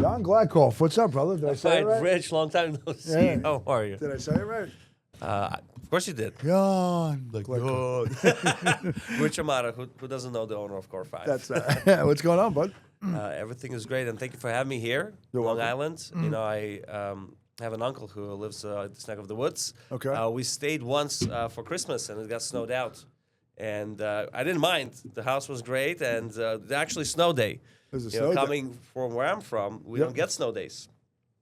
John Gladkov. What's up, brother? Did I say it right? Rich, long time no see. Yeah. How are you? Did I say it right? Of course you did. John Gladkov. Rich Amara, who doesn't know the owner of Core 5. That's what's going on, bud? Everything is great, and thank you for having me here, You're Long welcome. Island. You know, I have an uncle who lives at this neck of the woods. Okay. We stayed once for Christmas, and it got snowed out. And I didn't mind. The house was great, and actually snow day. There's a You know, snow day. coming from where I'm from, we don't get snow days.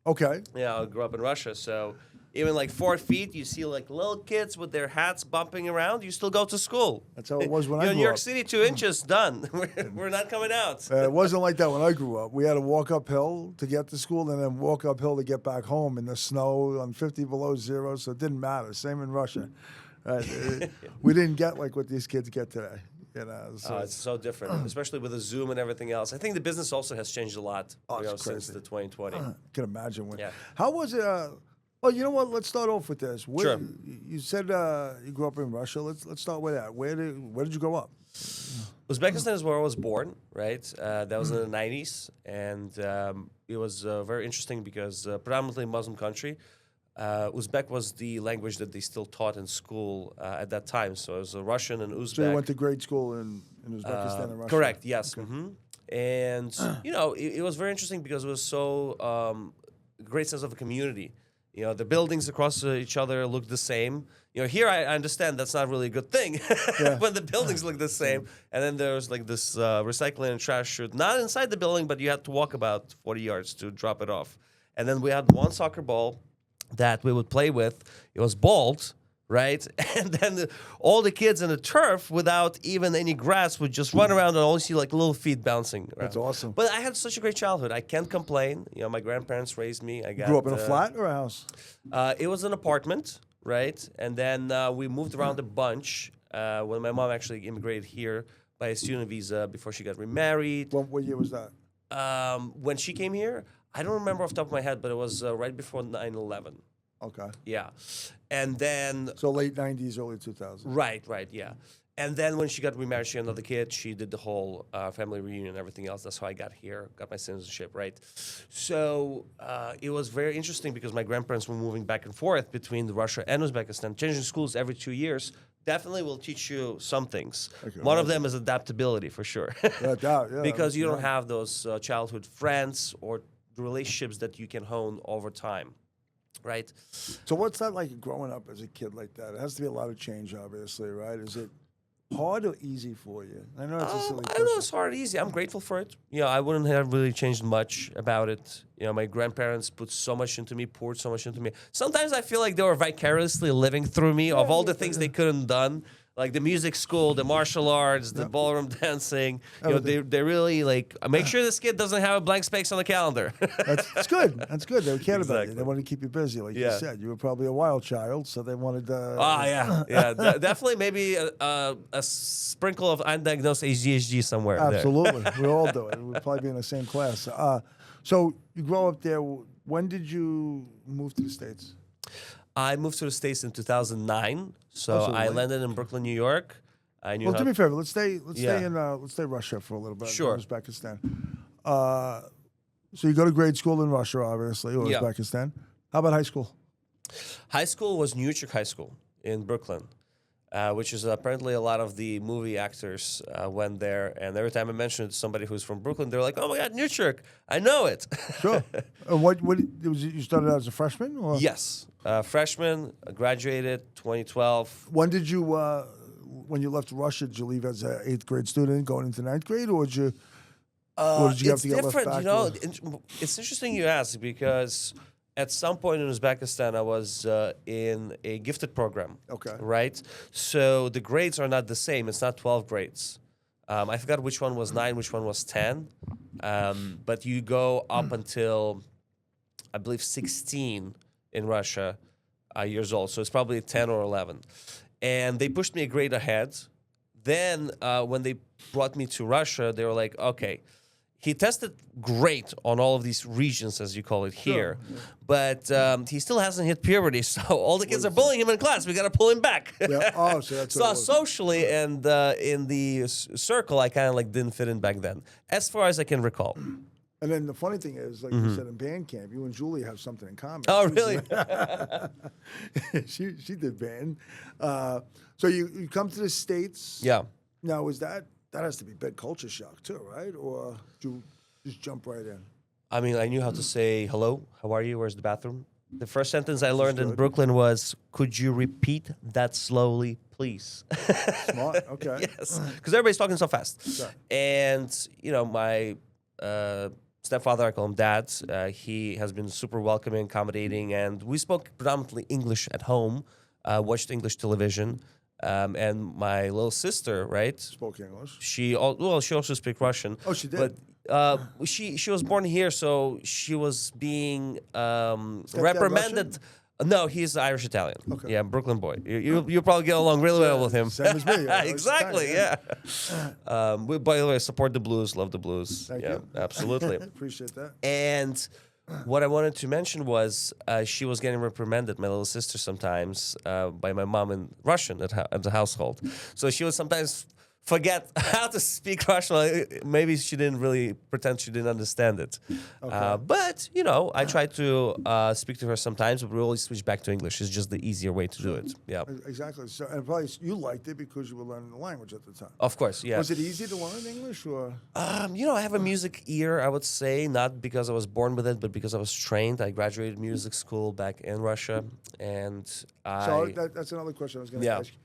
Okay. Yeah, I grew up in Russia, so even like 4 feet, you see like little kids with their hats bumping around. You still go to school. That's how it was when I You're grew in New York up. City, 2 inches, done. We're not coming out. It wasn't like that when I grew up. We had to walk uphill to get to school and then walk uphill to get back home in the snow on 50 below zero, so it didn't matter. Same in Russia. We didn't get like what these kids get today. You know, so It's so different, especially with the Zoom and everything else. I think the business also has changed a lot it's since crazy. the 2020. I can imagine. Yeah. How was it? Oh, you know what? Let's start off with this. Sure. You said you grew up in Russia. Let's start with that. Where did you grow up? Uzbekistan is where I was born, right? That was in the 90s, and it was very interesting because predominantly Muslim country. Uzbek was the language that they still taught in school at that time. So it was Russian and Uzbek. So you went to grade school in Uzbekistan and Russia? Correct, yes. And, you know, it was very interesting because it was so great sense of a community. You know, the buildings across each other look the same. You know, here I understand that's not really a good thing when the buildings look the same. And then there's like this recycling and trash chute, not inside the building, but you had to walk about 40 yards to drop it off. And then we had one soccer ball that we would play with. It was bald, right? And then all the kids in the turf without even any grass would just run around and only see like little feet bouncing around. That's awesome. But I had such a great childhood. I can't complain. You know, my grandparents raised me. I got, Grew up in a flat or a house? It was an apartment, right? And then we moved around a bunch when my mom actually immigrated here by a student visa before she got remarried. What year was that? When she came here, I don't remember off the top of my head, but it was right before 9/11. Okay. Yeah. And then... So late 90s, early 2000s. Right, yeah. And then when she got remarried, she had another kid. She did the whole family reunion and everything else. That's how I got here, got my citizenship, right? So it was very interesting because my grandparents were moving back and forth between Russia and Uzbekistan. Changing schools every 2 years definitely will teach you some things. One of them is adaptability, for sure. Without doubt, yeah. Because you don't have those childhood friends or relationships that you can hone over time, right? So what's that like growing up as a kid like that? It has to be a lot of change, obviously, right? Is it hard or easy for you? I know it's a silly I don't know, question. it's hard or easy. I'm grateful for it. You know, I wouldn't have really changed much about it. You know, my grandparents put so much into me, poured so much into me. Sometimes I feel like they were vicariously living through me of all the things they couldn't done. Like the music school, the martial arts, the ballroom dancing. You know, they really like make sure this kid doesn't have a blank space on the calendar. That's good. That's good. They cared about you. Exactly. They wanted to keep you busy, like you Yeah. said. You were probably a wild child, so they wanted to... Definitely maybe a sprinkle of undiagnosed ADHD somewhere. Absolutely. We all do it. We'd probably be in the same class. So you grow up there. When did you move to the States? I moved to the States in 2009, so Absolutely. I landed in Brooklyn, New York. I knew Well, how do me a favor. Let's stay Yeah. let's stay Russia for a little bit. Sure. Uzbekistan. So you go to grade school in Russia, obviously, or Yeah. Uzbekistan. How about high school? High school was New High School in Brooklyn, which is apparently a lot of the movie actors went there. And every time I mentioned it to somebody who's from Brooklyn, they're like, "Oh my God, New I know it." Sure. What was it, you started out as a freshman? Or? Yes, freshman, graduated 2012. When did you when you left Russia? Did you leave as an 8th grade student going into 9th grade, or did you? Or did you have It's to get left different, back? you know. or- It's interesting you ask because at some point in Uzbekistan, I was in a gifted program. Okay. Right? So the grades are not the same. It's not 12 grades. I forgot which one was 9, which one was 10. But you go up until, I believe, 16 in Russia years old. So it's probably 10 or 11. And they pushed me a grade ahead. Then when they brought me to Russia, they were like, okay, he tested great on all of these regions, as you call it here, but he still hasn't hit puberty. So all the kids are bullying him in class. We got to pull him back. Yeah. Oh, so that's what So it was. socially and in the circle, I kind of like didn't fit in back then, as far as I can recall. And then the funny thing is, like you said in band camp, you and Julie have something in common. Oh, really? she did band. So you come to the States. Yeah. Now, that has to be big culture shock too, right? Or do you just jump right in? I mean, I knew how to say hello. How are you? Where's the bathroom? The first sentence I learned in good. Brooklyn was, "Could you repeat that slowly, please?" Smart. Okay. Yes, because everybody's talking so fast. Sure. And my stepfather, I call him Dad. He has been super welcoming, accommodating, and we spoke predominantly English at home. Watched English television, and my little sister, right? Spoke English. She also speaks Russian. Oh, she did? But she was born here, so she was being reprimanded. Russian? No, he's Irish Italian. Okay. Yeah, Brooklyn boy. You'll probably get along really well with him. Same as me. Exactly. Yeah. We, by the way, support the blues. Love the blues. Thank yeah, you. absolutely. Appreciate that. And what I wanted to mention was she was getting reprimanded, my little sister, sometimes by my mom in Russian at the household. So she would sometimes forget how to speak Russian. Maybe she didn't really pretend she didn't understand it. Okay. But, I tried to speak to her sometimes, but we always switch back to English. It's just the easier way to do it. Yeah. Exactly. So, and probably you liked it because you were learning the language at the time. Of course, yeah. Was it easy to learn English, or? I have a music ear, I would say, not because I was born with it, but because I was trained. I graduated music school back in Russia, and So that's another question I was going to Yeah. ask you.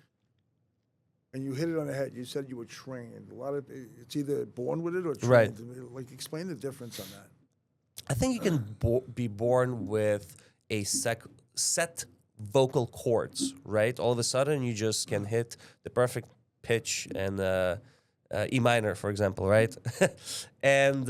And you hit it on the head. You said you were trained. A lot of it's either born with it or trained. Right. Like, explain the difference on that. I think you can be born with a set vocal cords, right? All of a sudden, you just can hit the perfect pitch and E minor, for example, right? And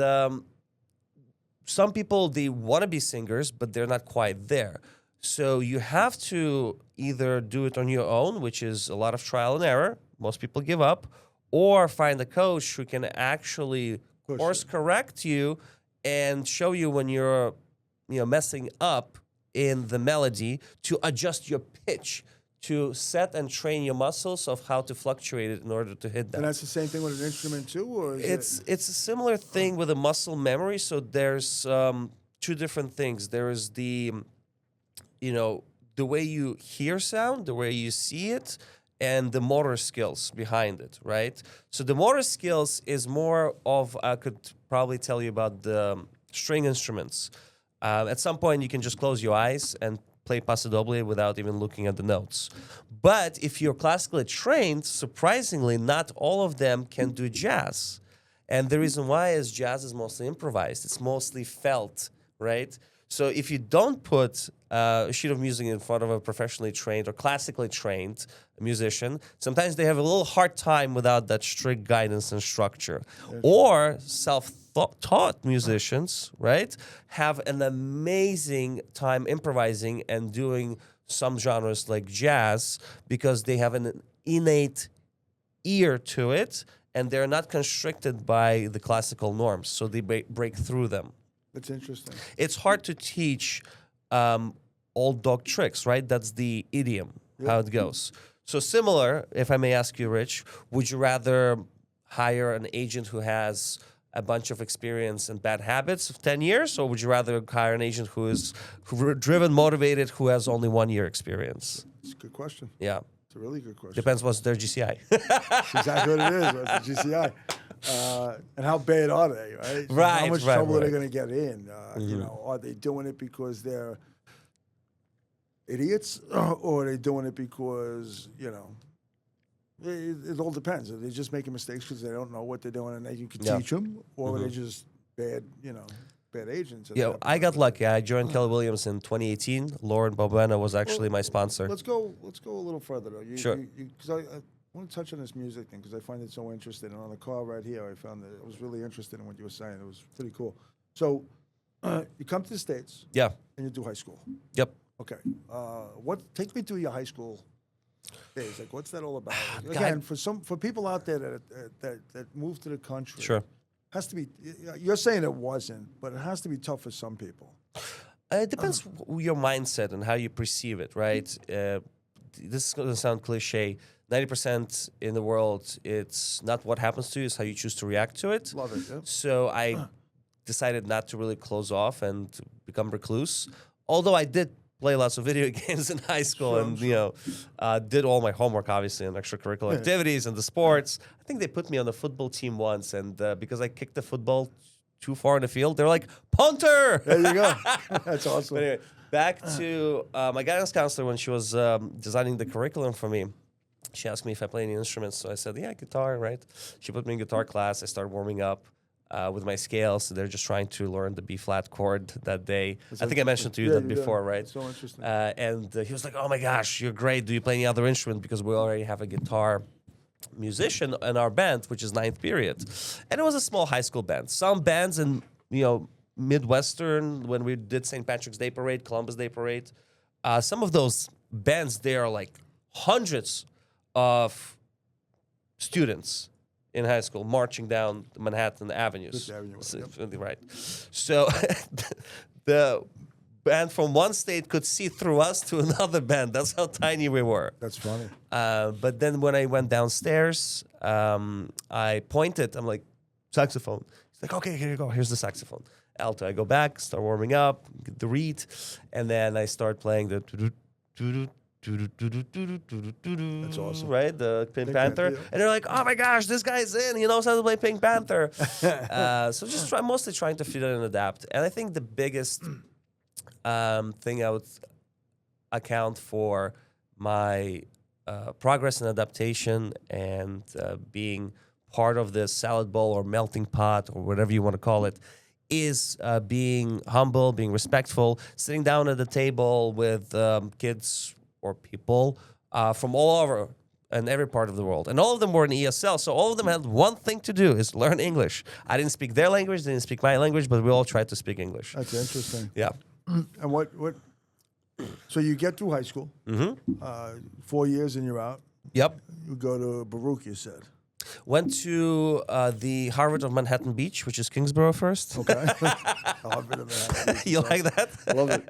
some people, they want to be singers, but they're not quite there. So you have to either do it on your own, which is a lot of trial and error. Most people give up, or find a coach who can actually course correct you and show you when you're, messing up in the melody, to adjust your pitch, to set and train your muscles of how to fluctuate it in order to hit that. And that's the same thing with an instrument too, or is It's a similar thing with a muscle memory. So there's two different things. There is the way you hear sound, the way you see it, and the motor skills behind it, right? So the motor skills is more of, I could probably tell you about the string instruments. At some point, you can just close your eyes and play paso doble without even looking at the notes. But if you're classically trained, surprisingly, not all of them can do jazz. And the reason why is jazz is mostly improvised. It's mostly felt, right? So if you don't put a sheet of music in front of a professionally trained or classically trained musician, sometimes they have a little hard time without that strict guidance and structure. Or self-taught musicians, right, have an amazing time improvising and doing some genres like jazz because they have an innate ear to it and they're not constricted by the classical norms, so they break through them. That's interesting. It's hard to teach old dog tricks, right? That's the idiom, how it goes. So similar, if I may ask you, Rich, would you rather hire an agent who has a bunch of experience and bad habits of 10 years, or would you rather hire an agent who is driven, motivated, who has only 1 year experience? It's a good question. Yeah. It's a really good question. Depends what's their GCI. That's exactly what it is. It's the GCI. And how bad are they, right? So Right, how much right, trouble are they right. going to get in? Are they doing it because they're idiots, or are they doing it because, it all depends. Are they just making mistakes because they don't know what they're doing and you can teach them, or are they just bad, bad agents? at Yeah, that I point? got lucky. I joined Keller Williams in 2018. Lauren Bobena was actually my sponsor. Let's go a little further though. Sure. Because I want to touch on this music thing because I find it so interesting. And on the car right here, I found that I was really interested in what you were saying. It was pretty cool. So you come to the States. Yeah. And you do high school. Yep. Okay. Take me through your high school days. Like, what's that all about? God. Again, for people out there that moved to the country, Sure. has to be. You're saying it wasn't, but it has to be tough for some people. It depends your mindset and how you perceive it, right? This is going to sound cliche. 90% in the world, it's not what happens to you, it's how you choose to react to it. Love it. Yeah? So I decided not to really close off and to become recluse. Although I did play lots of video games in high school and, did all my homework, obviously, and extracurricular activities and the sports. I think they put me on the football team once, and because I kicked the football too far in the field, they're like, punter! There you go. That's awesome. But anyway, back to my guidance counselor when she was designing the curriculum for me. She asked me if I play any instruments. So I said, yeah, guitar, right? She put me in guitar class. I started warming up with my scales. They're just trying to learn the B-flat chord that day. I think I mentioned to you that before, right? So interesting. And he was like, oh my gosh, you're great. Do you play any other instrument? Because we already have a guitar musician in our band, which is ninth period. And it was a small high school band. Some bands in, Midwestern, when we did St. Patrick's Day Parade, Columbus Day Parade, some of those bands, they are like hundreds of students in high school marching down the Manhattan avenues. Right. So the band from one state could see through us to another band. That's how tiny we were. That's funny. But then when I went downstairs, I pointed. I'm like, saxophone. He's like, okay, here you go. Here's the saxophone. Alto. I go back, start warming up, get the reed, and then I start playing the That's awesome. Right? The Pink Panther. And they're like, oh my gosh, this guy's in. He knows how to play Pink Panther. So just mostly trying to fit in and adapt. And I think the biggest thing I would account for my progress and adaptation and being part of this salad bowl or melting pot or whatever you want to call it is being humble, being respectful, sitting down at the table with kids or people from all over and every part of the world. And all of them were in ESL, so all of them had one thing to do, is learn English. I didn't speak their language, they didn't speak my language, but we all tried to speak English. That's interesting. Yeah. And what? So you get through high school, 4 years and you're out. Yep. You go to Baruch, you said. Went to the Harvard of Manhattan Beach, which is Kingsborough first. Okay. Harvard of Manhattan Beach. You like that? Love it.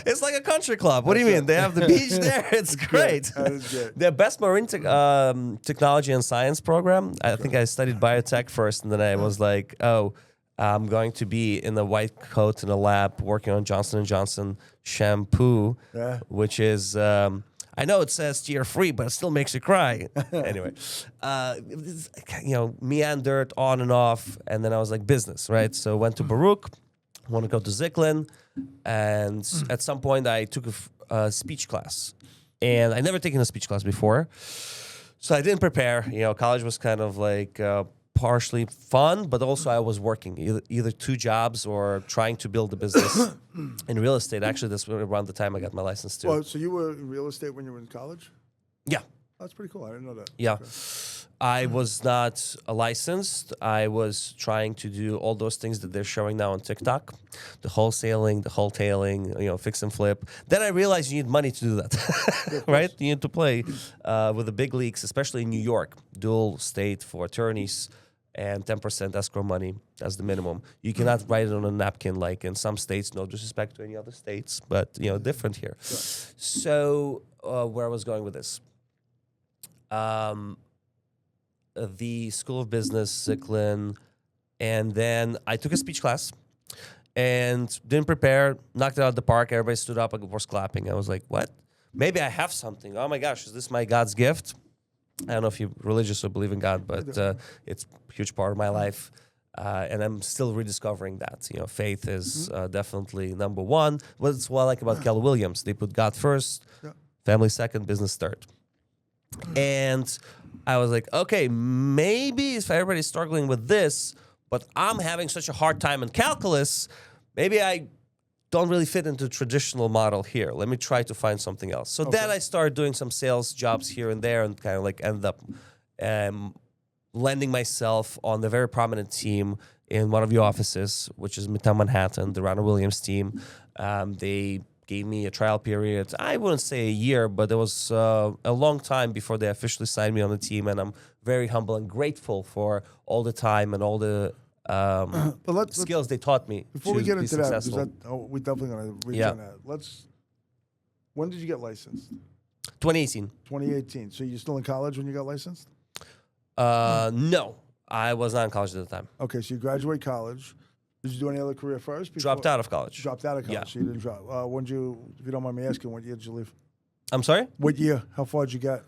It's like a country club. What do you mean? They have the beach there. It's great. That is good. The best marine technology and science program. I think I studied biotech first, and then I was like, oh, I'm going to be in a white coat in a lab working on Johnson & Johnson shampoo, which is... I know it says tear-free, but it still makes you cry. Anyway, meandered on and off, and then I was like, business, right? So went to Baruch, want to go to Zicklin, and at some point I took a speech class. And I never taken a speech class before, so I didn't prepare. College was kind of like... partially fun, but also I was working either two jobs or trying to build a business in real estate. Actually, that's around the time I got my license too. Well, so you were in real estate when you were in college? Yeah. That's pretty cool. I didn't know that. Yeah. Okay. I was not licensed. I was trying to do all those things that they're showing now on TikTok. The wholesaling, the wholetailing, fix and flip. Then I realized you need money to do that, right? You need to play with the big leagues, especially in New York. Dual state for attorneys and 10% escrow money as the minimum. You cannot write it on a napkin like in some states, no disrespect to any other states, but, different here. Sure. So where I was going with this. The School of Business, Zicklin, and then I took a speech class and didn't prepare, knocked it out of the park. Everybody stood up and was clapping. I was like, what? Maybe I have something. Oh my gosh, is this my God's gift? I don't know if you're religious or believe in God, but it's a huge part of my life. And I'm still rediscovering that. Faith is definitely number one. What's what I like about Keller Williams. They put God first, family second, business third. And I was like, okay, maybe if everybody's struggling with this, but I'm having such a hard time in calculus, maybe I don't really fit into the traditional model here. Let me try to find something else. So then I started doing some sales jobs here and there and kind of like ended up landing myself on the very prominent team in one of your offices, which is Midtown Manhattan, the Ronald Williams team. They gave me a trial period. I wouldn't say a year, but it was a long time before they officially signed me on the team. And I'm very humble and grateful for all the time and all the skills they taught me. Before we get into that, we're definitely going to reach on that. When did you get licensed? 2018. 2018. So you're still in college when you got licensed? No, I was not in college at the time. Okay, so you graduate college. Did you do any other career first? Dropped out of college. Dropped out of college. Yeah. So you didn't drop. When did you, if you don't mind me asking, what year did you leave? I'm sorry? What year? How far did you get?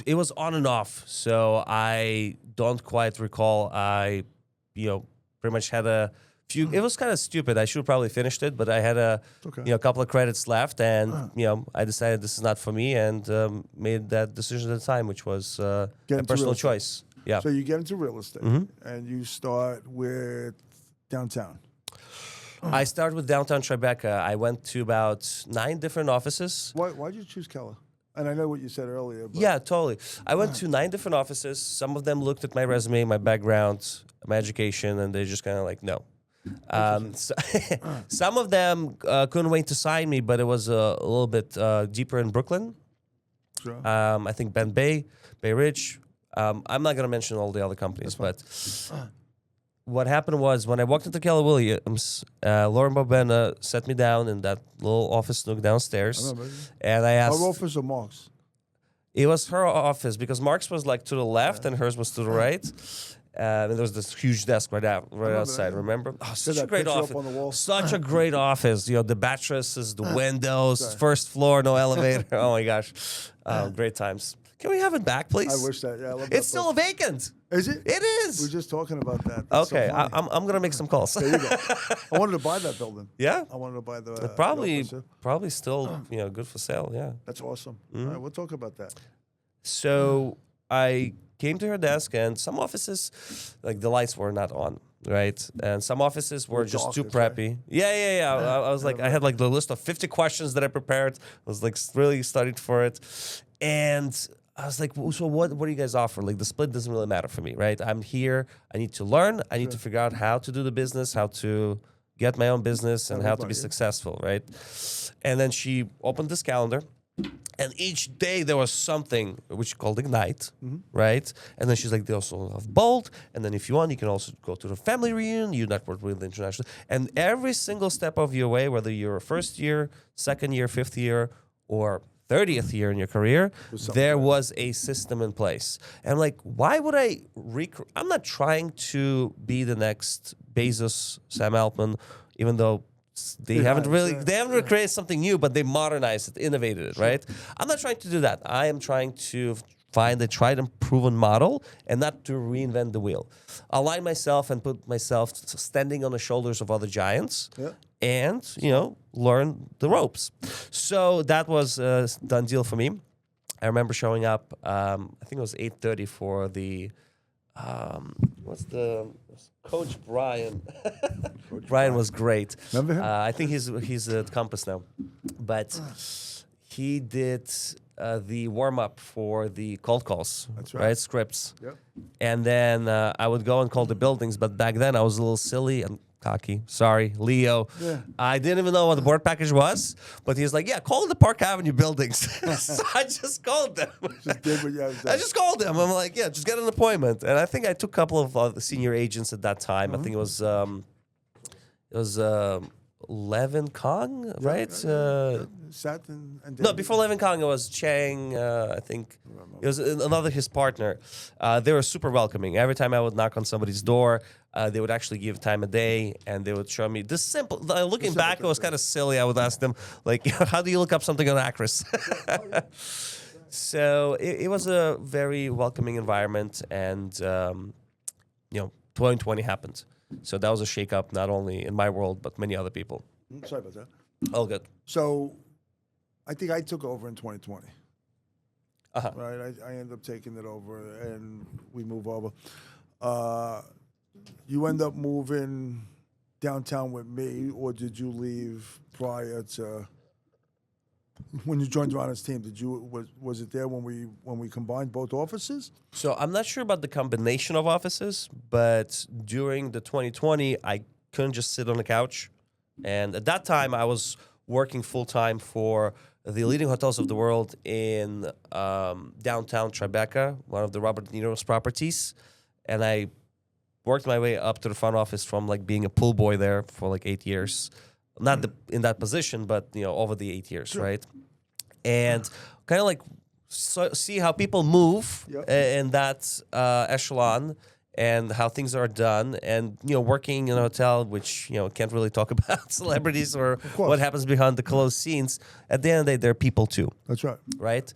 It was on and off, so I don't quite recall. I, pretty much had a few. It was kind of stupid. I should have probably finished it, but I had a couple of credits left, and I decided this is not for me, and made that decision at the time, which was a personal choice. Yeah. So you get into real estate, and you start with downtown. I started with downtown Tribeca. I went to about 9 different offices. Why did you choose Keller? And I know what you said earlier. But Yeah, totally. I went to 9 different offices. Some of them looked at my resume, my background, my education, and they just kind of like, no. Some of them couldn't wait to sign me, but it was a little bit deeper in Brooklyn. Sure. I think Ben Bay, Bay Ridge. I'm not going to mention all the other companies, but what happened was when I walked into Keller Williams, Lauren Bobena set me down in that little office nook downstairs, and I asked... Our office or Mark's? It was her office because Mark's was like to the left and hers was to the right. And there was this huge desk right outside, remember? Oh, such a great office. Such a great office. The mattresses, the windows, first floor, no elevator. Oh my gosh. Great times. Can we have it back, please? I wish that. Yeah, I love it's still vacant. Is it? It is. We were just talking about that. That's okay, so I'm gonna make some calls. There you go. I wanted to buy that building. Yeah. I wanted to buy the probably still good for sale. Yeah. That's awesome. All right, we'll talk about that. So I came to her desk, and some offices, like the lights were not on, right? And some offices were just too preppy. Right? Yeah. I was like, I had like the list of 50 questions that I prepared. I was like really studied for it, and I was like, so what do you guys offer? Like the split doesn't really matter for me, right? I'm here. I need to learn. I need to figure out how to do the business, how to get my own business, and how to be successful, right? And then she opened this calendar. And each day there was something which she called Ignite, right? And then she's like, they also have Bold. And then if you want, you can also go to the family reunion. You network with the international. And every single step of your way, whether you're a first year, second year, fifth year, or 30th year in your career, there was a system in place. And I'm like, why would I I'm not trying to be the next Bezos, Sam Altman, even though they haven't really created something new, but they modernized it, innovated it, right? I'm not trying to do that. I am trying to find a tried and proven model and not to reinvent the wheel. Align myself and put myself standing on the shoulders of other giants and, learn the ropes. So that was a done deal for me. I remember showing up, I think it was 8:30 for the, Coach Brian. Brian was great. Remember him? I think he's at Compass now. But he did the warm-up for the cold calls, That's right. Scripts. Yep. And then I would go and call the buildings, but back then I was a little silly and cocky. Sorry, Leo. Yeah. I didn't even know what the board package was, but he was like, yeah, call the Park Avenue buildings. So I just called them. I just called them. I'm like, yeah, just get an appointment. And I think I took a couple of senior agents at that time. I think it was Levin Kong, right? No, before Levin Kong, it was Chang. I think it was his partner. They were super welcoming. Every time I would knock on somebody's door, they would actually give time of day, and they would show me this simple. Looking back, it was kind of silly. I would ask them, like, how do you look up something on Acris? So it was a very welcoming environment, and 2020 happened. So that was a shakeup, not only in my world, but many other people. Sorry about that. All good. So I think I took over in 2020. Uh-huh. Right? I ended up taking it over, and we move over. You end up moving downtown with me, or did you leave prior to when you joined Ron's team? Was it there when we combined both offices? So I'm not sure about the combination of offices, but during the 2020, I couldn't just sit on the couch. And at that time, I was working full-time for the leading hotels of the world in downtown Tribeca, one of the Robert De Niro's properties. And I worked my way up to the front office from like being a pool boy there for like 8 years. Not in that position, but over the 8 years, right? And kind of like see how people move in that echelon. and how things are done, and working in a hotel, which can't really talk about celebrities or what happens behind the closed scenes. At the end of the day, they're people too. That's right. Right?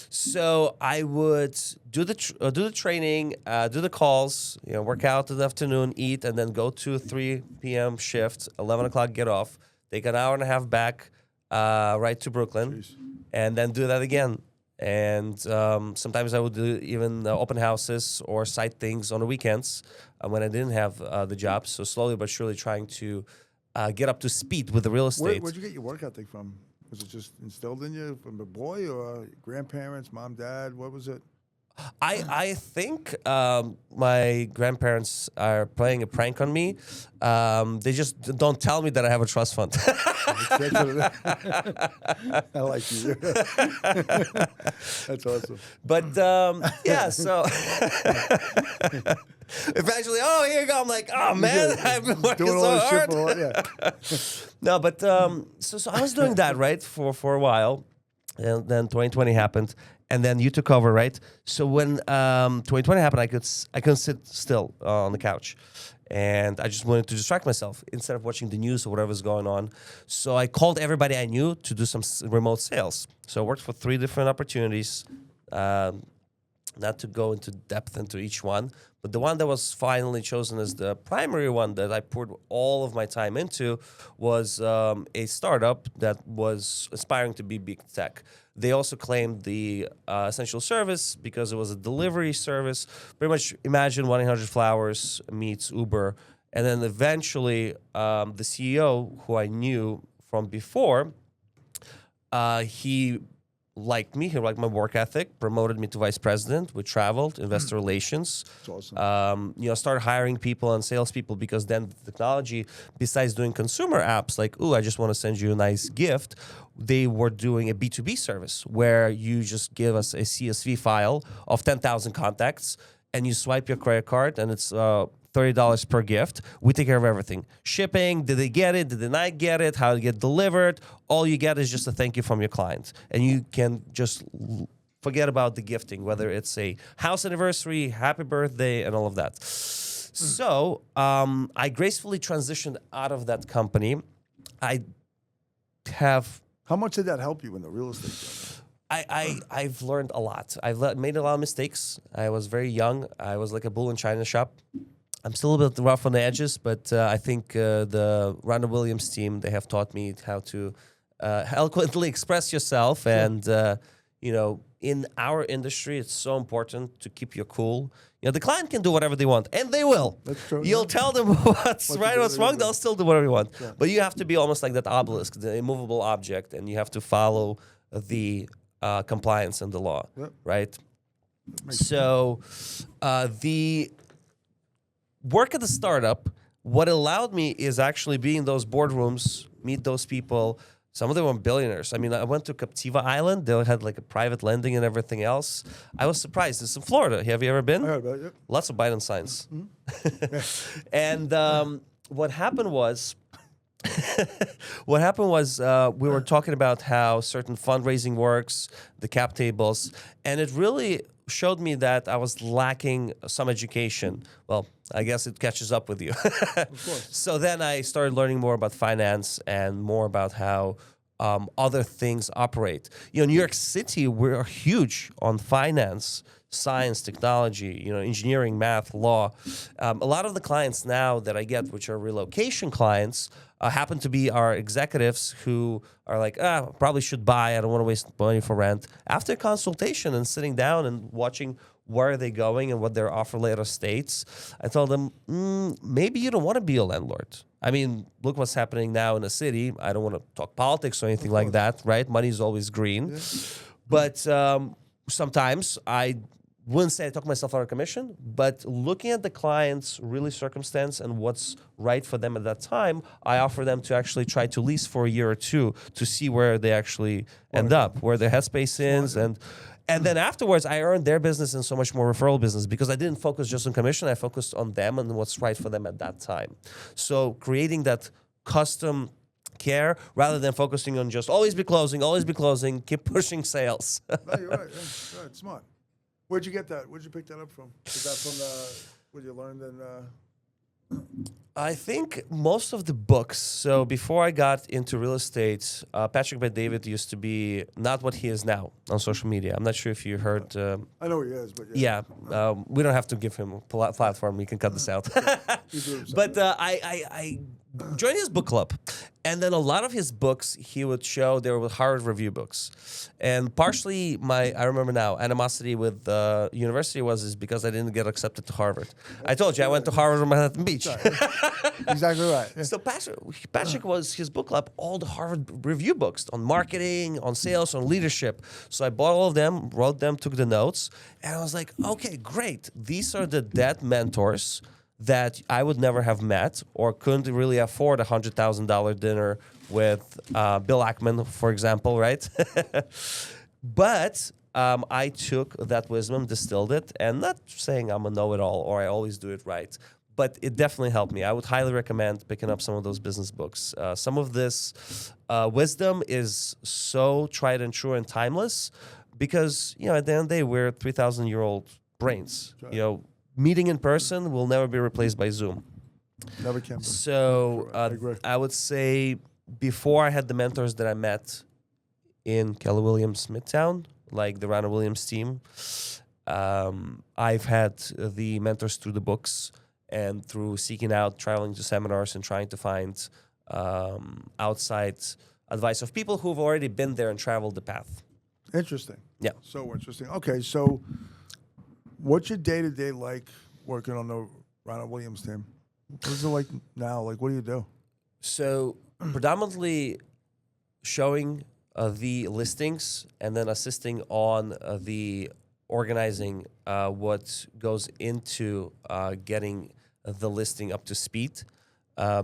So I would do the training, do the calls, work out in the afternoon, eat, and then go to a 3 p.m. shift, 11 o'clock get off, take an hour and a half back, right to Brooklyn, and then do that again. And sometimes I would do even open houses or site things on the weekends when I didn't have the job. So slowly but surely trying to get up to speed with the real estate. Where'd you get your work ethic from? Was it just instilled in you from a boy or grandparents, mom, dad? What was it? I think my grandparents are playing a prank on me. They just don't tell me that I have a trust fund. I like you. That's awesome. But yeah, so eventually, here you go. I'm like, oh man, I've been working Doing so all this hard. shit for No, but so I was doing that right for a while, and then 2020 happened. And then you took over, right? So when 2020 happened, I couldn't sit still on the couch, and I just wanted to distract myself instead of watching the news or whatever's going on. So I called everybody I knew to do some remote sales. So I worked for 3 different opportunities. Not to go into depth into each one, but the one that was finally chosen as the primary one that I poured all of my time into was a startup that was aspiring to be big tech. They also claimed the essential service because it was a delivery service. Pretty much imagine 1-800-Flowers meets Uber. And then eventually the CEO, who I knew from before, he liked me. He liked my work ethic, promoted me to vice president. We traveled, investor relations. That's awesome. Started hiring people and salespeople because then the technology, besides doing consumer apps like, I just want to send you a nice gift, they were doing a B2B service where you just give us a CSV file of 10,000 contacts and you swipe your credit card and it's $30 per gift. We take care of everything. Shipping, did they get it? Did they not get it? How to get delivered? All you get is just a thank you from your client. And you can just forget about the gifting, whether it's a house anniversary, happy birthday, and all of that. So I gracefully transitioned out of that company. How much did that help you in the real estate job? I've learned a lot. I've made a lot of mistakes. I was very young. I was like a bull in China shop. I'm still a bit rough on the edges, but I think the Rhonda Williams team, they have taught me how to eloquently express yourself. And, in our industry, it's so important to keep your cool. The client can do whatever they want, and they will. That's true. You'll tell them what's right, what's wrong, they'll still do whatever you want. Yeah. But you have to be almost like that obelisk, the immovable object, and you have to follow the compliance and the law, right? So the work at the startup, what allowed me is actually be in those boardrooms, meet those people. Some of them were billionaires. I mean, I went to Captiva Island. They had like a private lending and everything else. I was surprised. It's in Florida. Have you ever been? I heard about it. Lots of Biden signs. Mm-hmm. And what happened was, we were talking about how certain fundraising works, the cap tables, and it really showed me that I was lacking some education. Well, I guess it catches up with you. Of course. So then I started learning more about finance and more about how other things operate. New York City, we're huge on finance, science, technology, engineering, math, law. A lot of the clients now that I get, which are relocation clients, happen to be our executives who are like, probably should buy. I don't want to waste money for rent. After consultation and sitting down and watching where are they going and what their offer letter states, I told them, maybe you don't want to be a landlord. I mean, look what's happening now in the city. I don't want to talk politics or anything like that, right? Money is always green. Yeah. But sometimes I wouldn't say I took myself out of commission, but looking at the client's really circumstance and what's right for them at that time, I offer them to actually try to lease for a year or two to see where they actually end up, where their headspace is. And then afterwards, I earned their business and so much more referral business because I didn't focus just on commission. I focused on them and what's right for them at that time. So creating that custom care rather than focusing on just always be closing, keep pushing sales. No, you're right. That's right. Smart. Where'd you get that? Where'd you pick that up from? Is that from what you learned in? I think most of the books. So before I got into real estate, Patrick Bet-David used to be not what he is now on social media. I'm not sure if you heard. I know he is, but Yeah, we don't have to give him a platform. We can cut this out. But I joined his book club, and then a lot of his books he would show they were Harvard review books, and partially I remember now animosity with university is because I didn't get accepted to Harvard. I told you I went to Harvard on Manhattan Beach. Exactly right. Yeah. So Patrick was his book club, all the Harvard review books on marketing, on sales, on leadership. So I bought all of them, wrote them, took the notes, and I was like, okay, great. These are the dead mentors that I would never have met or couldn't really afford a $100,000 dinner with Bill Ackman, for example, right? But I took that wisdom, distilled it, and not saying I'm a know-it-all or I always do it right, but it definitely helped me. I would highly recommend picking up some of those business books. Some of this wisdom is so tried and true and timeless because, at the end of the day, we're 3,000-year-old brains. Right. Meeting in person will never be replaced by Zoom. Never can be. So I agree. I would say before I had the mentors that I met in Keller Williams Midtown, like the Rana Williams team, I've had the mentors through the books and through seeking out, traveling to seminars and trying to find outside advice of people who've already been there and traveled the path. Interesting. Yeah. So interesting. Okay, so what's your day-to-day like working on the Ronald Williams team? What is it like now? Like, what do you do? So predominantly showing the listings and then assisting on the organizing what goes into getting the listing up to speed.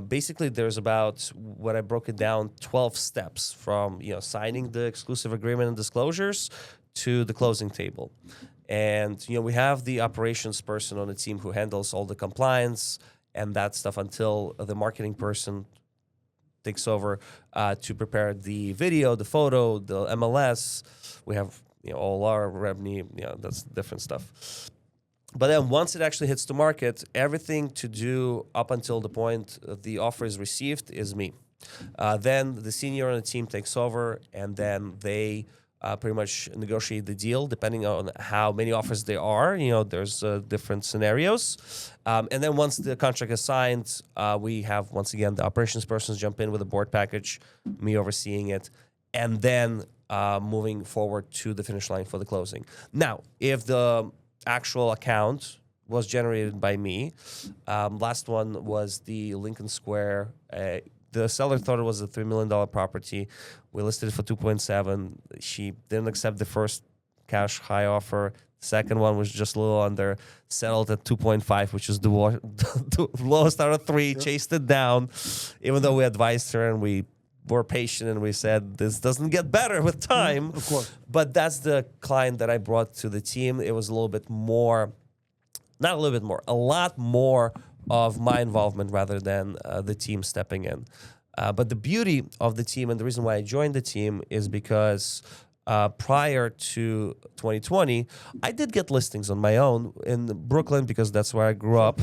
Basically, there's about, what I broke it down, 12 steps from signing the exclusive agreement and disclosures to the closing table. And we have the operations person on the team who handles all the compliance and that stuff until the marketing person takes over to prepare the video, the photo, the MLS. We have all our revenue, that's different stuff. But then once it actually hits the market, everything to do up until the point the offer is received is me. Then the senior on the team takes over, and then they pretty much negotiate the deal depending on how many offers there are. There's different scenarios. And then once the contract is signed, we have, once again, the operations persons jump in with a board package, me overseeing it, and then moving forward to the finish line for the closing. Now, if the actual account was generated by me, last one was the Lincoln Square. The seller thought it was a $3 million property. We listed it for 2.7. She didn't accept the first cash high offer. The second one was just a little under, settled at 2.5, which is the lowest out of three. Yep. Chased it down, even though we advised her and we were patient and we said this doesn't get better with time. Of course. But that's the client that I brought to the team. It was a little bit more, not a little bit more, a lot more of my involvement rather than the team stepping in. But the beauty of the team and the reason why I joined the team is because prior to 2020, I did get listings on my own in Brooklyn because that's where I grew up.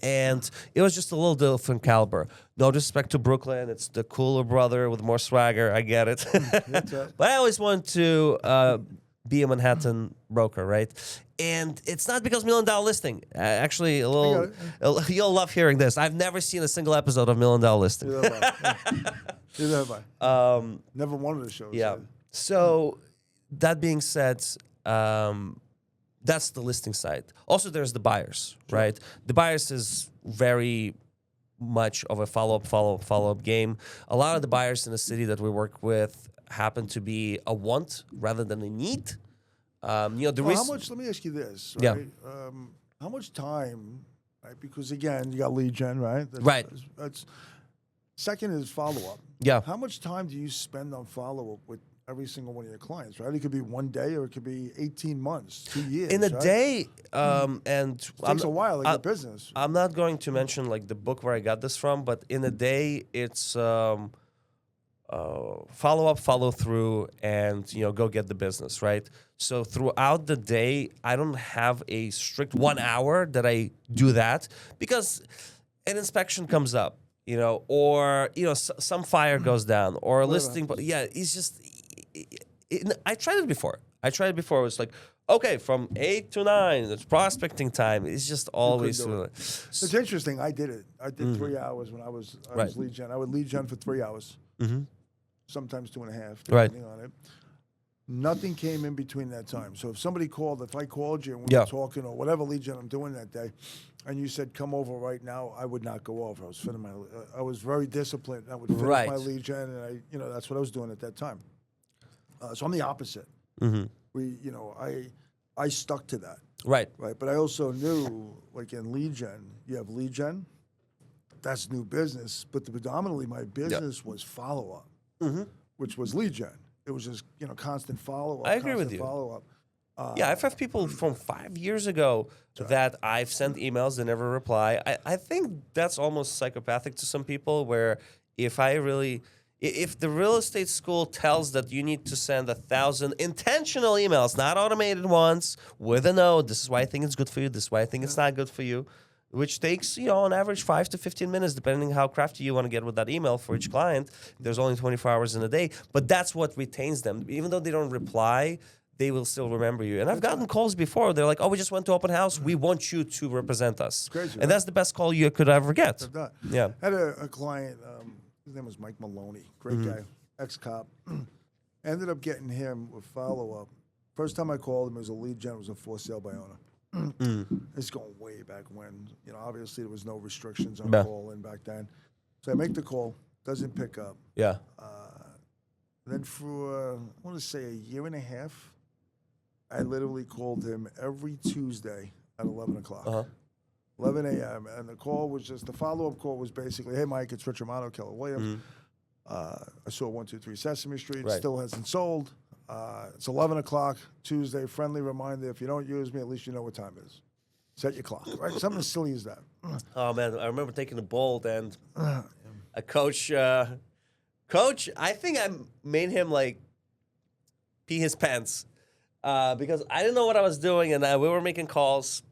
And it was just a little different caliber. No disrespect to Brooklyn. It's the cooler brother with more swagger. I get it. But I always wanted to be a Manhattan broker, right? And it's not because $1 Million Listing. Actually, you'll love hearing this. I've never seen a single episode of $1 Million Listing. Neither have I. Never wanted to show. Yeah. So that being said, that's the listing side. Also, there's the buyers, right? The buyers is very much of a follow-up game. A lot of the buyers in the city that we work with happen to be a want rather than a need. How much? Let me ask you this. Right? Yeah. How much time? Right, because again, you got lead gen, right? That's second is follow-up. Yeah. How much time do you spend on follow-up with every single one of your clients, right? It could be one day or it could be 18 months, 2 years. In a right? day, and it takes a while, like a business. I'm not going to mention like the book where I got this from, but in a day, it's follow up, follow through, and go get the business, right? So throughout the day, I don't have a strict 1 hour that I do that because an inspection comes up, or some fire goes down, or a listing. But yeah, it's just. I tried it before. It was like, okay, from 8 to 9, it's prospecting time. It's just always. It's interesting. I did it. I did 3 hours when I was lead gen. I would lead gen for 3 hours, sometimes 2.5, depending on it. Nothing came in between that time. So if somebody called, if I called you and we were talking or whatever lead gen I'm doing that day, and you said come over right now, I would not go over. I was very disciplined. I would finish my lead gen, and that's what I was doing at that time. So I'm the opposite. I stuck to that. Right. But I also knew, like in lead gen, you have lead gen. That's new business, but predominantly my business was follow up, which was lead gen. It was just constant follow up. I agree with you. Follow up. I've had people from 5 years ago that I've sent emails, they never reply. I think that's almost psychopathic to some people, where if the real estate school tells that you need to send 1,000 intentional emails, not automated ones, with a note, this is why I think it's good for you, this is why I think it's not good for you, which takes, on average 5 to 15 minutes, depending how crafty you want to get with that email for each client. There's only 24 hours in a day, but that's what retains them. Even though they don't reply, they will still remember you. And I've gotten calls before. They're like, oh, we just went to open house. We want you to represent us. Crazy, and that's the best call you could ever get. Yeah. I had a client, his name was Mike Maloney, great guy, ex-cop. Ended up getting him with follow-up. First time I called him, it was a lead gen, it was a for sale by owner. It's going way back when. Obviously there was no restrictions on calling back then. So I make the call, doesn't pick up. Yeah. Then for, I want to say, a year and a half, I literally called him every Tuesday at 11 o'clock. 11 a.m. And the call was just, the follow-up call was basically, hey, Mike, it's Rich Romano, Keller Williams. I saw 123 Sesame Street, still hasn't sold. It's 11 o'clock, Tuesday, friendly reminder, if you don't use me, at least you know what time it is. Set your clock, right? Something as silly as that. Oh, man, I remember taking the Bolt, and a coach, I think I made him, pee his pants. Because I didn't know what I was doing, and we were making calls.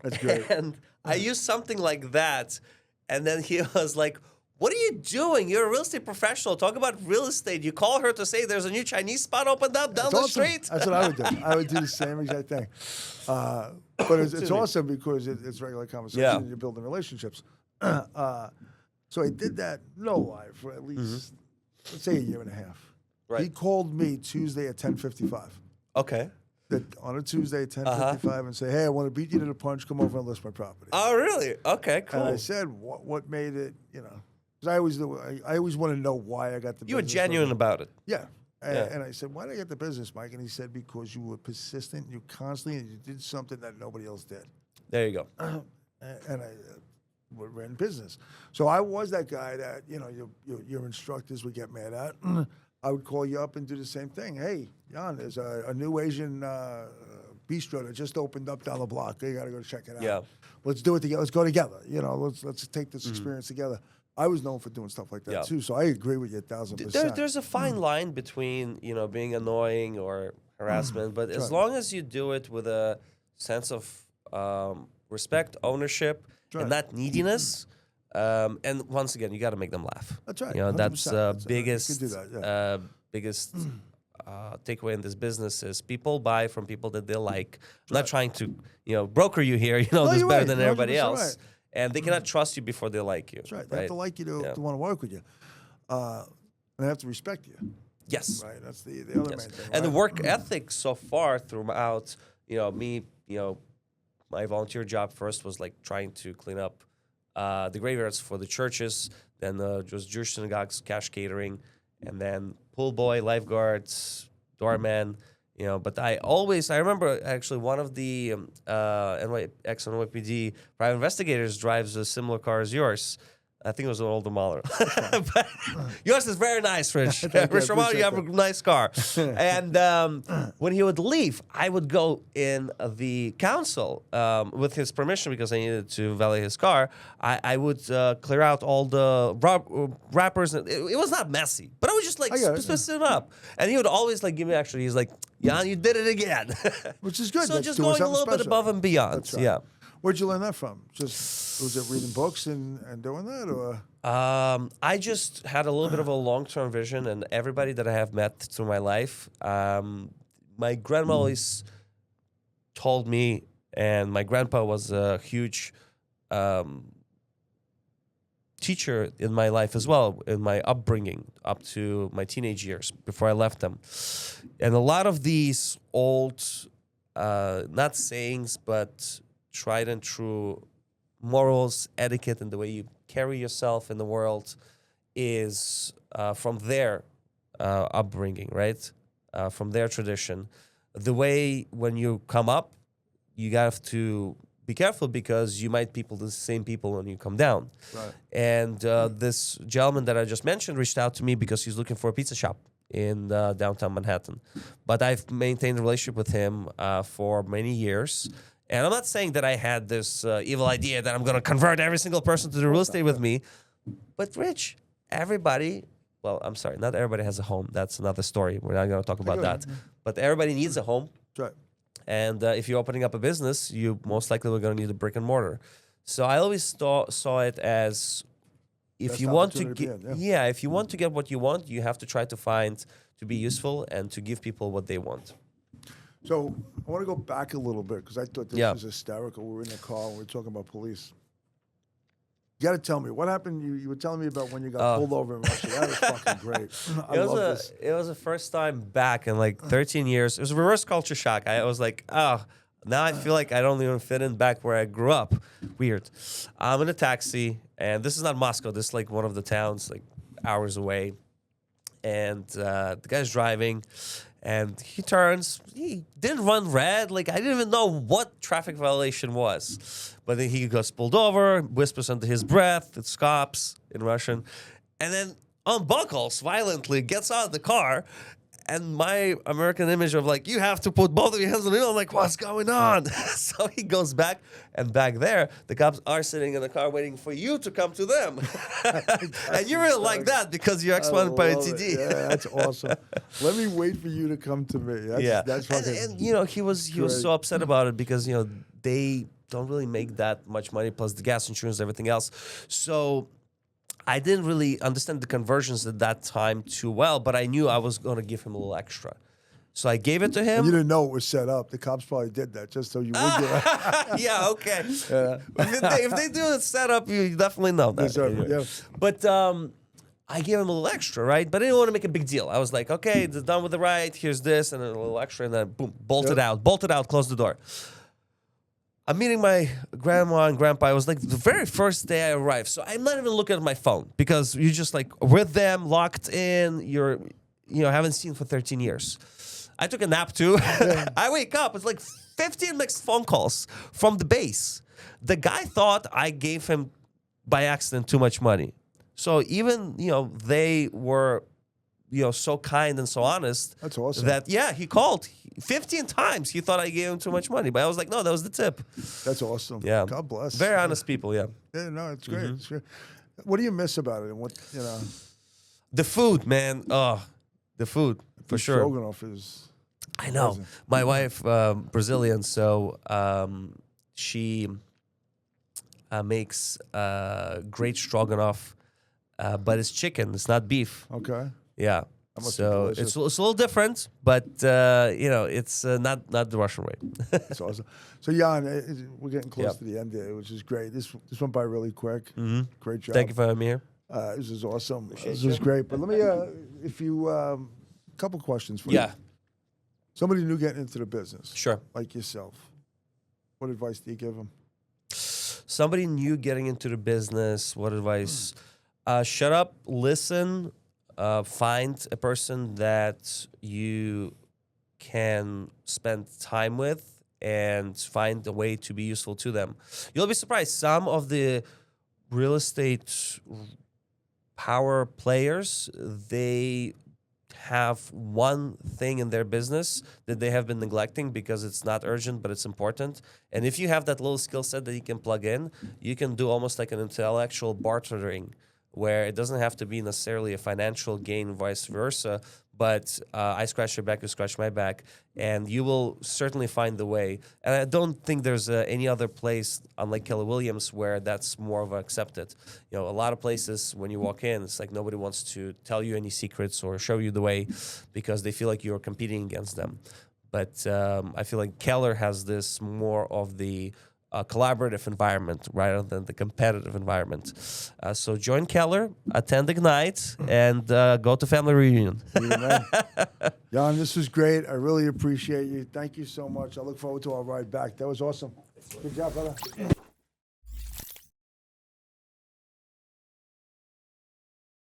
That's great. And I used something like that, and then he was like, what are you doing? You're a real estate professional. Talk about real estate. You call her to say there's a new Chinese spot opened up down the street. That's what I would do. I would do the same exact thing. But it's awesome because it's regular conversation and you're building relationships. So I did that, no lie, for at least, let's say a year and a half. Right. He called me Tuesday at 10:55. Okay. On a Tuesday at 10:55 and say, hey, I want to beat you to the punch. Come over and list my property. Oh, really? Okay, cool. And I said, what made it, because I always want to know why I got the business. You were genuine about it. Yeah. And I said, why did I get the business, Mike? And he said, because you were persistent, you constantly, and you did something that nobody else did. There you go. And I ran business. So I was that guy that, your instructors would get mad at. I would call you up and do the same thing. Hey, Jan, there's a new Asian bistro that just opened up down the block. You got to go check it out. Yeah. Let's do it together. Let's go together. Let's take this experience together. I was known for doing stuff like that too, so I agree with you 1,000%. There's a fine line between being annoying or harassment, but as long as you do it with a sense of respect, ownership, and not neediness. And once again, you got to make them laugh. That's right. That's biggest biggest takeaway in this business is people buy from people that they like. I'm not trying to broker you here. This better than everybody else. Right. And they cannot trust you before they like you. That's right. They have to like you to want to work with you. And they have to respect you. Yes. Right. That's the other main thing. And the work ethic so far throughout, me, my volunteer job first was trying to clean up the graveyards for the churches, then just Jewish synagogues, cash catering, and then pool boy, lifeguards, doorman. But I remember actually one of the ex-NYPD private investigators drives a similar car as yours. I think it was an older Mahler. But yours is very nice, Rich. Rich Romano, you have a nice car. And when he would leave, I would go in the council with his permission because I needed to valet his car. I would clear out all the wrappers. It was not messy, but I would just spin it up. And he would always give me, he's like, Jan, you did it again. Which is good. So That's just doing going a something little bit special. above and beyond. That's right. Yeah. Where'd you learn that from? Just was it reading books and doing that, or? I just had a little bit of a long-term vision, and everybody that I have met through my life, my grandma always told me, and my grandpa was a huge teacher in my life as well, in my upbringing up to my teenage years before I left them. And a lot of these old, not sayings, but tried and true morals, etiquette, and the way you carry yourself in the world is from their upbringing, right? From their tradition. The way when you come up, you have to be careful because you might people the same people when you come down. Right. And this gentleman that I just mentioned reached out to me because he's looking for a pizza shop in downtown Manhattan. But I've maintained a relationship with him for many years. And I'm not saying that I had this evil idea that I'm going to convert every single person to do real estate with me. But Rich, everybody, well, I'm sorry, not everybody has a home. That's another story. We're not going to talk about that. But everybody needs a home. Right. And if you're opening up a business, you most likely are going to need a brick and mortar. So I always saw it as if Best you want to opportunity get, to be in, yeah. if you want to get what you want, you have to try to find to be useful and to give people what they want. So I want to go back a little bit because I thought this Yeah. was hysterical. We were in the car and we were talking about police. You got to tell me what happened. You were telling me about when you got pulled over in Russia. That was fucking great. I love this. It was the first time back in like 13 years. It was a reverse culture shock. I was like, oh, now I feel like I don't even fit in back where I grew up. Weird. I'm in a taxi, and this is not Moscow. This is like one of the towns like hours away. And the guy's driving, and he turns. He didn't run red. Like I didn't even know what traffic violation was. But then he gets pulled over, whispers under his breath. It stops in Russian, and then unbuckles violently, gets out of the car. And my American image of like, you have to put both of your hands on the wheel. I'm like, what's going on? So he goes back, and back there, the cops are sitting in the car waiting for you to come to them. And you really like that because you're ex-wanted by a TD. Yeah, that's awesome. Let me wait for you to come to me. That's fucking. And you know, he was so upset about it because you know they don't really make that much money plus the gas insurance, everything else. So I didn't really understand the conversions at that time too well, but I knew I was going to give him a little extra. So I gave it to him. You didn't know it was set up. The cops probably did that just so you would get it. Yeah, okay. Yeah. If they do it set up, you definitely know that. Deserve it, yeah. But I gave him a little extra, right? But I didn't want to make a big deal. I was like, okay, it's done with the ride. Here's this and a little extra, and then boom, bolted out, close the door. I'm meeting my grandma and grandpa. It was like the very first day I arrived. So I'm not even looking at my phone because you're just like with them, locked in. Haven't seen for 13 years. I took a nap too. I wake up. It's like 15 mixed phone calls from the base. The guy thought I gave him by accident too much money. So even, they were, so kind and so honest. That's awesome. That, he called 15 times. He thought I gave him too much money. But I was like, no, that was the tip. That's awesome. Yeah. God bless. Very honest people, yeah. Yeah, no, it's great. It's great. What do you miss about it? And The food, man. Oh, the food, for sure. Stroganoff is... I know. amazing. My wife, Brazilian, so she makes great stroganoff, but it's chicken. It's not beef. Okay. Yeah. must So be delicious. it's a little different, but it's not the Russian way. That's awesome. So, Jan, we're getting close Yep. to the end here, which is great. This went by really quick. Mm-hmm. Great job. Thank you for having me here. This is awesome. This you. is great. But let me, if you, couple questions for you. Yeah, Somebody new getting into the business, sure. like yourself. What advice do you give them? Somebody new getting into the business, what advice? Shut up, listen, find a person that you can spend time with and find a way to be useful to them. You'll be surprised. Some of the real estate power players, they have one thing in their business that they have been neglecting because it's not urgent, but it's important. And if you have that little skill set that you can plug in, you can do almost like an intellectual bartering where it doesn't have to be necessarily a financial gain, vice versa, but I scratch your back, you scratch my back, and you will certainly find the way. And I don't think there's any other place, unlike Keller Williams, where that's more of accepted. A lot of places when you walk in, it's like nobody wants to tell you any secrets or show you the way because they feel like you're competing against them. But I feel like Keller has this more of the collaborative environment rather than the competitive environment. So join Keller, attend Ignite, and go to family reunion. Jan, this was great. I really appreciate you. Thank you so much. I look forward to our ride back. That was awesome. Good job, brother.